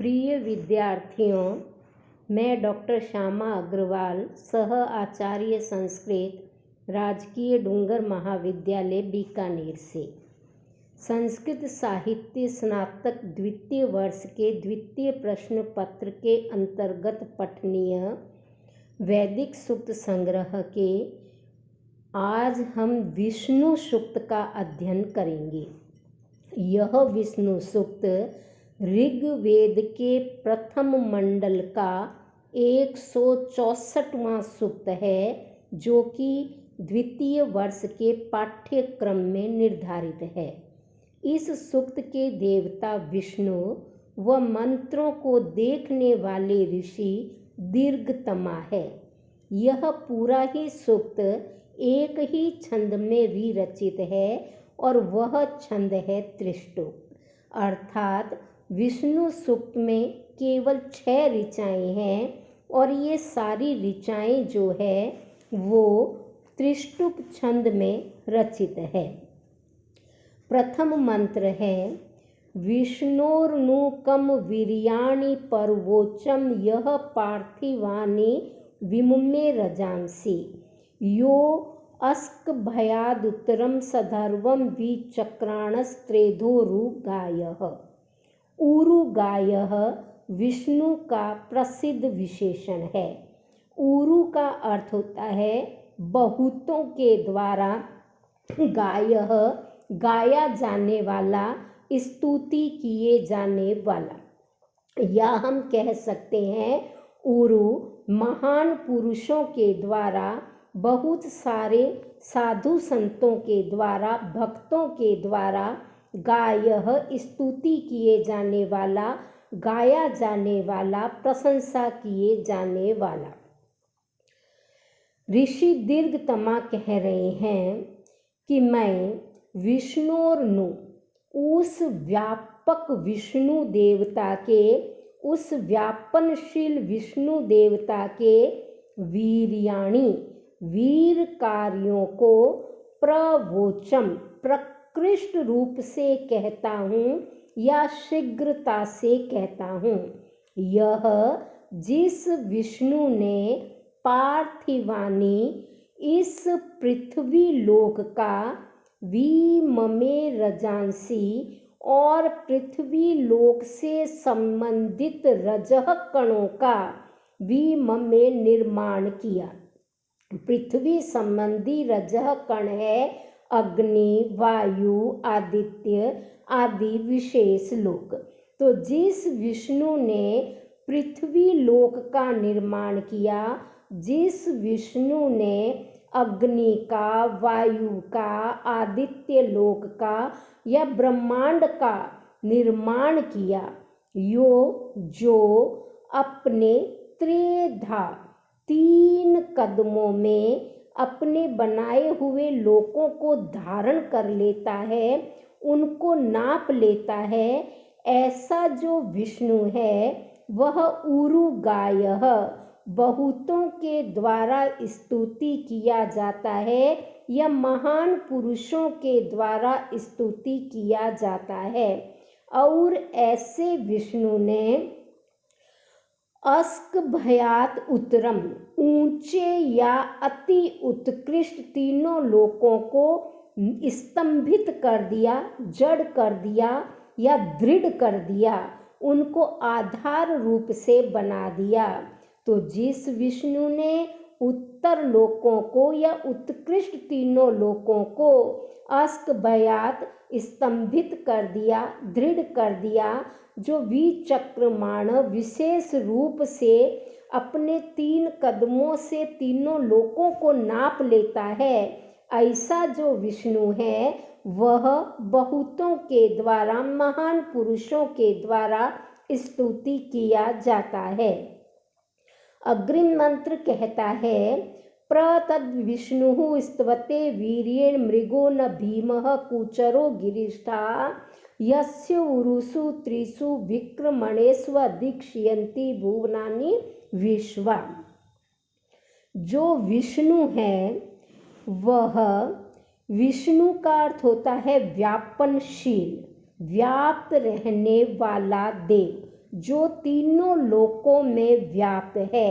प्रिय विद्यार्थियों, मैं डॉक्टर श्यामा अग्रवाल, सह आचार्य संस्कृत, राजकीय डूंगर महाविद्यालय बीकानेर से संस्कृत साहित्य स्नातक द्वितीय वर्ष के द्वितीय प्रश्न पत्र के अंतर्गत पठनीय वैदिक सूक्त संग्रह के आज हम विष्णु सूक्त का अध्ययन करेंगे। यह विष्णु सूक्त ऋग्वेद के प्रथम मंडल का 164वां सूक्त है, जो कि द्वितीय वर्ष के पाठ्यक्रम में निर्धारित है। इस सूक्त के देवता विष्णु व मंत्रों को देखने वाले ऋषि दीर्घतमा है। यह पूरा ही सूक्त एक ही छंद में विरचित है और वह छंद है त्रिष्टुप, अर्थात विष्णु सूक्त में केवल 6 ऋचाएँ हैं और ये सारी ऋचाएँ जो है वो त्रिष्टुप छंद में रचित है। प्रथम मंत्र है विष्णोर्नुकम वीर्याणि पर्वोचम यह पार्थिवानि विमुमे रजांसि यो अस्क भयादुत्तरम सधर्वम विचक्राणस्त्रेधोरुगायः। उरुगायः विष्णु का प्रसिद्ध विशेषण है। उरु का अर्थ होता है बहुतों के द्वारा गायः गाया जाने वाला, स्तुति किए जाने वाला, या हम कह सकते हैं उरु महान पुरुषों के द्वारा, बहुत सारे साधु संतों के द्वारा, भक्तों के द्वारा गायः स्तुति किए जाने वाला, गाया जाने वाला, प्रशंसा किए जाने वाला। ऋषि दीर्घतमा कह रहे हैं कि मैं विष्णोर्नु, उस व्यापक विष्णु देवता के, उस व्यापनशील विष्णु देवता के वीर्याणि वीर कार्यों को प्रवोचम प्रकृष्ट रूप से कहता हूँ या शीघ्रता से कहता हूँ। यह जिस विष्णु ने पार्थिवानी इस पृथ्वी लोक का विममे रजांसी और पृथ्वी लोक से संबंधित रजः कणों का विममे निर्माण किया। पृथ्वी संबंधी रजः कण है अग्नि, वायु, आदित्य आदि विशेष लोक। तो जिस विष्णु ने पृथ्वी लोक का निर्माण किया, जिस विष्णु ने अग्नि का, वायु का, आदित्य लोक का या ब्रह्मांड का निर्माण किया, जो अपने त्रेधा 3 कदमों में अपने बनाए हुए लोकों को धारण कर लेता है, उनको नाप लेता है, ऐसा जो विष्णु है वह उरुगायः बहुतों के द्वारा स्तुति किया जाता है या महान पुरुषों के द्वारा स्तुति किया जाता है। और ऐसे विष्णु ने अस्क भयात उत्तरम, ऊंचे या अति उत्कृष्ट तीनों लोकों को स्तंभित कर दिया, जड़ कर दिया या दृढ़ कर दिया, उनको आधार रूप से बना दिया। तो जिस विष्णु ने उत्तर लोकों को या उत्कृष्ट तीनों लोकों को अस्क भयात स्तंभित कर दिया, दृढ़ कर दिया, जो विचक्रमाण विशेष रूप से अपने 3 कदमों से तीनों लोकों को नाप लेता है, ऐसा जो विष्णु है वह बहुतों के द्वारा, महान पुरुषों के द्वारा स्तुति किया जाता है। अग्रिम मंत्र कहता है प्रतद् विष्णु स्तवते वीर्येण मृगो न भीमः कुचरो गिरिष्ठा यस्य उरुषु त्रिषु विक्रमणेष्व दीक्षयन्ति भुवनानि विश्वा। जो विष्णु है वह, विष्णु का अर्थ होता है व्यापनशील, व्याप्त रहने वाला देव, जो तीनों लोकों में व्याप्त है।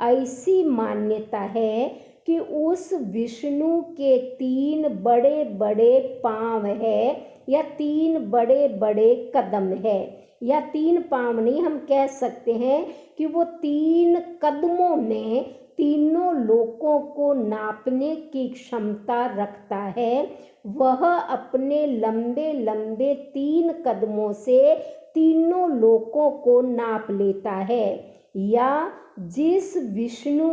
ऐसी मान्यता है कि उस विष्णु के 3 बड़े बड़े पांव है या 3 बड़े बड़े कदम है, या 3 पांव नहीं, हम कह सकते हैं कि वो 3 कदमों में तीनों लोकों को नापने की क्षमता रखता है। वह अपने लंबे लंबे 3 कदमों से तीनों लोकों को नाप लेता है। या जिस विष्णु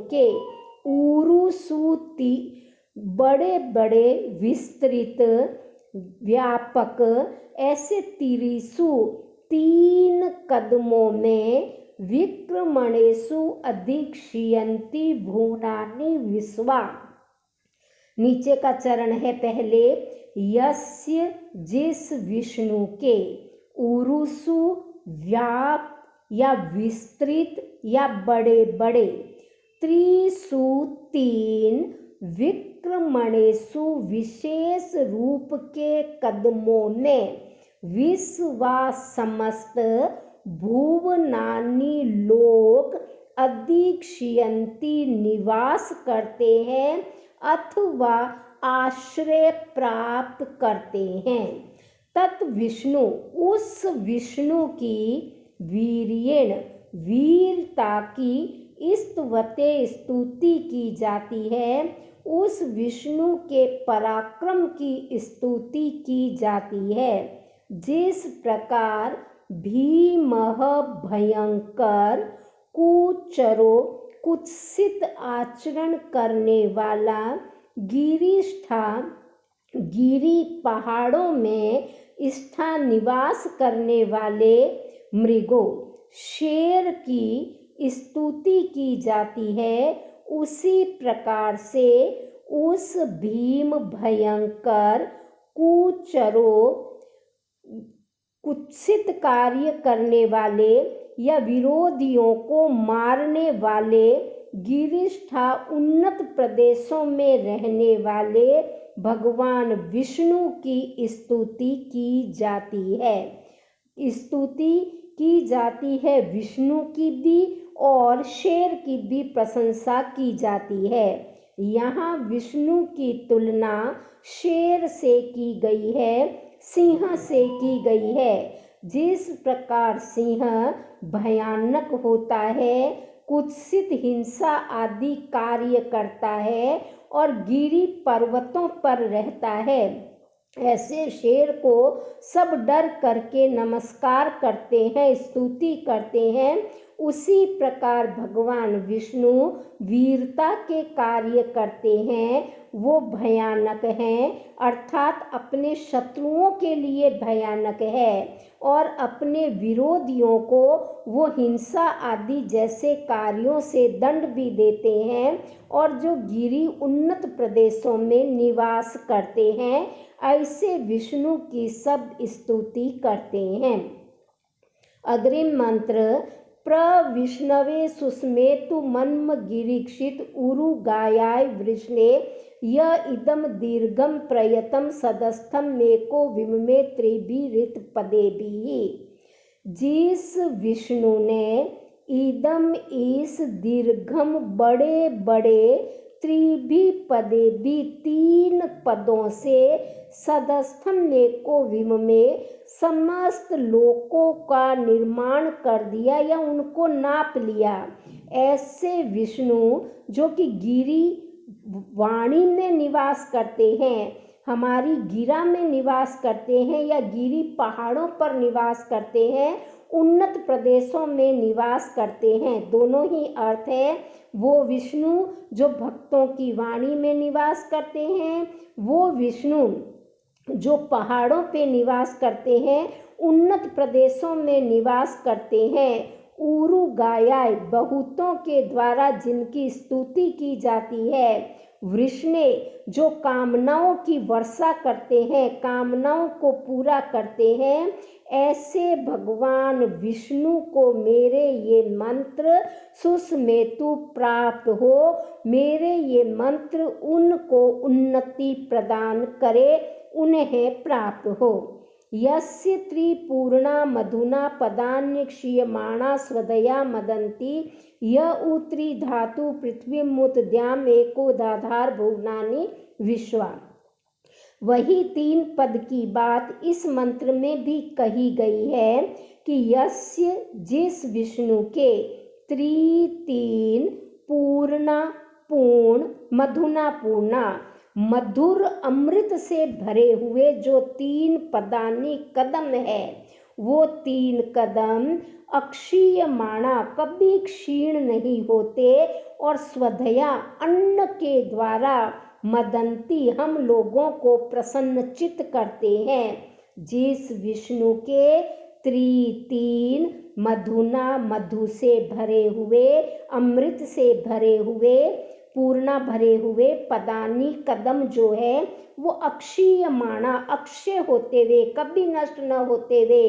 के उरुसूति बड़े बड़े विस्तृत व्यापक ऐसे तिरिसु 3 कदमों में विक्रमणेषु अधिक्षयन्ति भुवनानि विश्वा। नीचे का चरण है पहले, यस्य जिस विष्णु के उरुसु व्याप या विस्तृत या बड़े बड़े, त्रिसु 3 विक्रमणेषु विशेष रूप के कदमों में विश्वा समस्त भुवनानि लोक अधिक्षयन्ति निवास करते हैं अथवा आश्रय प्राप्त करते हैं। तत् विष्णु, उस विष्णु की वीर्येण वीरता की स्तुति की जाती है, उस विष्णु के पराक्रम की स्तुति की जाती है। जिस प्रकार भीमः भयंकर कुचरो कुत्सित आचरण करने वाला गिरिष्ठा गिरी पहाड़ों में स्था निवास करने वाले मृगों शेर की स्तुति की जाती है, उसी प्रकार से उस भीम भयंकर कुचरो कुत्सित कार्य करने वाले या विरोधियों को मारने वाले गिरिष्ठा उन्नत प्रदेशों में रहने वाले भगवान विष्णु की स्तुति की जाती है। स्तुति की जाती है विष्णु की भी और शेर की भी प्रशंसा की जाती है। यहाँ विष्णु की तुलना शेर से की गई है, सिंह से की गई है। जिस प्रकार सिंह भयानक होता है, कुत्सित हिंसा आदि कार्य करता है और गिरी पर्वतों पर रहता है, ऐसे शेर को सब डर करके नमस्कार करते हैं, स्तुति करते हैं। उसी प्रकार भगवान विष्णु वीरता के कार्य करते हैं, वो भयानक हैं, अर्थात अपने शत्रुओं के लिए भयानक है और अपने विरोधियों को वो हिंसा आदि जैसे कार्यों से दंड भी देते हैं। और जो गिरी उन्नत प्रदेशों में निवास करते हैं, ऐसे विष्णु की सब स्तुति करते हैं। अग्रिम मंत्र, प्रविष्णवे सुस्मेतु मन्म गिरीक्षित उरु गायाय वृष्णे य इदम दीर्घम प्रयतम सदस्थम मेको विममे त्रिभिरित पदेभिः। जिस विष्णु ने इदम इस दीर्घम बड़े बड़े त्रिभि पदे भी 3 पदों से सदस्थम मेको विममे समस्त लोकों का निर्माण कर दिया या उनको नाप लिया, ऐसे विष्णु जो कि गिरी वाणी में निवास करते हैं, हमारी गिरा में निवास करते हैं या गिरी पहाड़ों पर निवास करते हैं, उन्नत प्रदेशों में निवास करते हैं, दोनों ही अर्थ है। वो विष्णु जो भक्तों की वाणी में निवास करते हैं, वो विष्णु जो पहाड़ों पे निवास करते हैं, उन्नत प्रदेशों में निवास करते हैं। उरु गायाय बहुतों के द्वारा जिनकी स्तुति की जाती है, वृष्णे जो कामनाओं की वर्षा करते हैं, कामनाओं को पूरा करते हैं, ऐसे भगवान विष्णु को मेरे ये मंत्र सुस्मेतु प्राप्त हो, मेरे ये मंत्र उनको उन्नति प्रदान करे, उन्हें प्राप्त हो। यस्य त्रिपूर्णा मधुना पदान्य क्षीयमाणा स्वदया मदन्ति य उ त्रिधातु पृथ्वीमुत एको दाधार भुवनानि विश्वा। वही 3 पद की बात इस मंत्र में भी कही गई है कि यस्य जिस विष्णु के 3 पूर्णा पूर्ण मधुना पूर्णा मधुर अमृत से भरे हुए जो 3 पदानी कदम है, वो 3 कदम अक्षीयमाणा कभी क्षीण नहीं होते और स्वधया अन्न के द्वारा मदंती हम लोगों को प्रसन्नचित करते हैं। जिस विष्णु के 3 मधुना मधु से भरे हुए अमृत से भरे हुए पूर्णा भरे हुए पदानी कदम जो है वो अक्षीयमाणा अक्षय होते हुए कभी नष्ट न होते हुए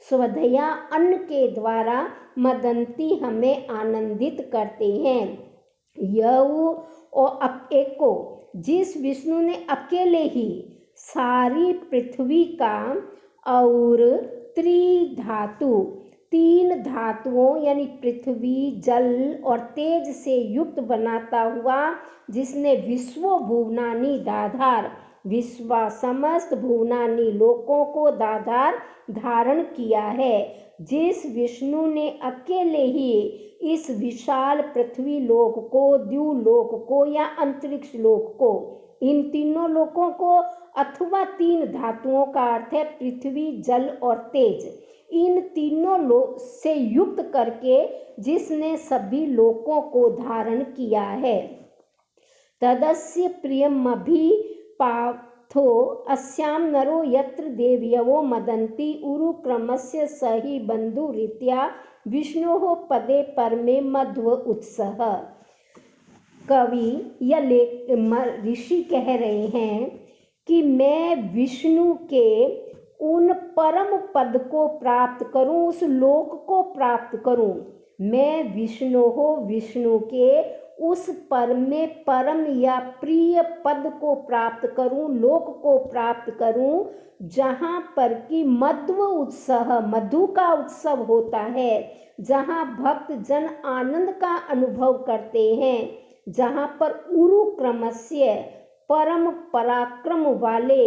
स्वधया अन्न के द्वारा मदंती हमें आनंदित करते हैं। यऊ और एको जिस विष्णु ने अकेले ही सारी पृथ्वी का और त्रिधातु 3 धातुओं यानी पृथ्वी जल और तेज से युक्त बनाता हुआ, जिसने विश्व भुवनानि दाधार विश्वा समस्त भुवनानि लोकों को दाधार धारण किया है। जिस विष्णु ने अकेले ही इस विशाल पृथ्वी लोक को, द्युलोक को या अंतरिक्ष लोक को, इन तीनों लोकों को अथवा 3 धातुओं का अर्थ है पृथ्वी जल और तेज, इन तीनों से युक्त करके जिसने सभी लोकों को धारण किया है। तदस्य प्रियमभि पार्थो अस्याम नरो यत्र देव्यवो मदन्ति उरु क्रमस्य सही बंधु रीत्या विष्णोः पदे परमे मध्व उत्सह। कवि या ऋषि कह रहे हैं कि मैं विष्णु के उन परम पद को प्राप्त करूं, उस लोक को प्राप्त करूं। मैं विष्णु के उस परम या प्रिय पद को प्राप्त करूं, लोक को प्राप्त करूं, जहां पर कि मध्व उत्सव मधु का उत्सव होता है, जहां भक्त जन आनंद का अनुभव करते हैं, जहां पर उरु क्रमस्य परम पराक्रम वाले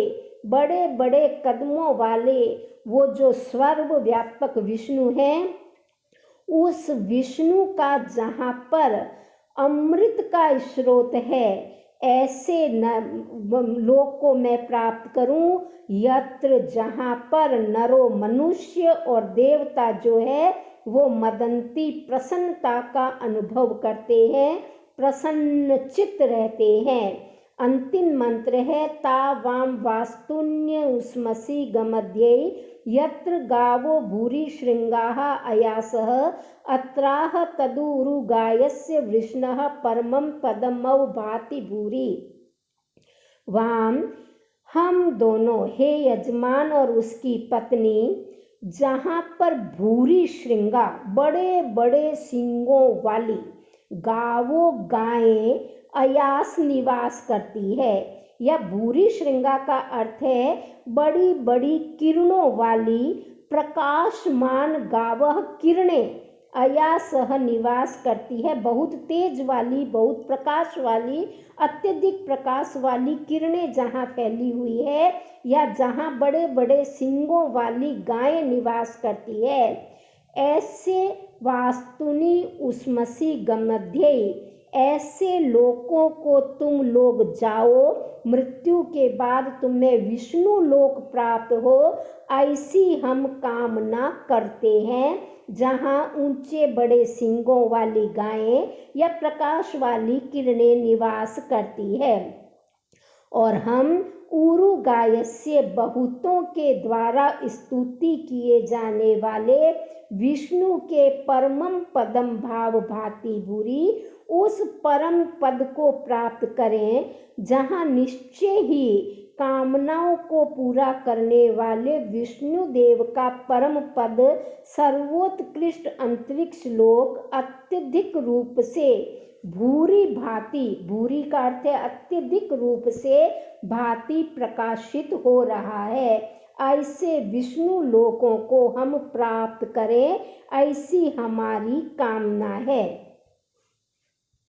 बड़े बड़े कदमों वाले वो जो सर्वव्यापक विष्णु हैं, उस विष्णु का जहाँ पर अमृत का स्रोत है, ऐसे लोक को मैं प्राप्त करूं यत्र जहाँ पर नरो मनुष्य और देवता जो है वो मदंती प्रसन्नता का अनुभव करते हैं, प्रसन्नचित्त रहते हैं। अंतिम मंत्र है ता वाम वास्तुन्य उस्मसि गमध्यै यत्र गावो भूरि श्रृंगाः अयासः अत्राह तदुरु गायस्य वृष्णः परमं पदमौ भाति भूरि। वाम हम दोनों हे यजमान और उसकी पत्नी, जहाँ पर भूरी श्रृंगा बड़े बड़े सींगों वाली गावो गायें अयास निवास करती है, या भूरी श्रृंगा का अर्थ है बड़ी बड़ी किरणों वाली प्रकाशमान गावह किरणें अयासह निवास करती है। बहुत तेज वाली, बहुत प्रकाश वाली, अत्यधिक प्रकाश वाली किरणें जहाँ फैली हुई है या जहाँ बड़े बड़े सींगों वाली गायें निवास करती है, ऐसे वास्तुनि उस्मसि गमध्यै, ऐसे लोकों को तुम लोग जाओ, मृत्यु के बाद तुम्हें विष्णु लोक प्राप्त हो, ऐसी हम कामना करते हैं, जहाँ ऊंचे बड़े सींगों वाली गायें या प्रकाश वाली किरणें निवास करती है। और हम उरु गायस्य बहुतों के द्वारा स्तुति किए जाने वाले विष्णु के परमम पदम भाव भाति भूरि, उस परम पद को प्राप्त करें जहाँ निश्चय ही कामनाओं को पूरा करने वाले विष्णु देव का परम पद सर्वोत्कृष्ट अंतरिक्ष लोक अत्यधिक रूप से भूरी भांति, भूरी का अर्थ है अत्यधिक रूप से भांति प्रकाशित हो रहा है, ऐसे विष्णु लोकों को हम प्राप्त करें, ऐसी हमारी कामना है।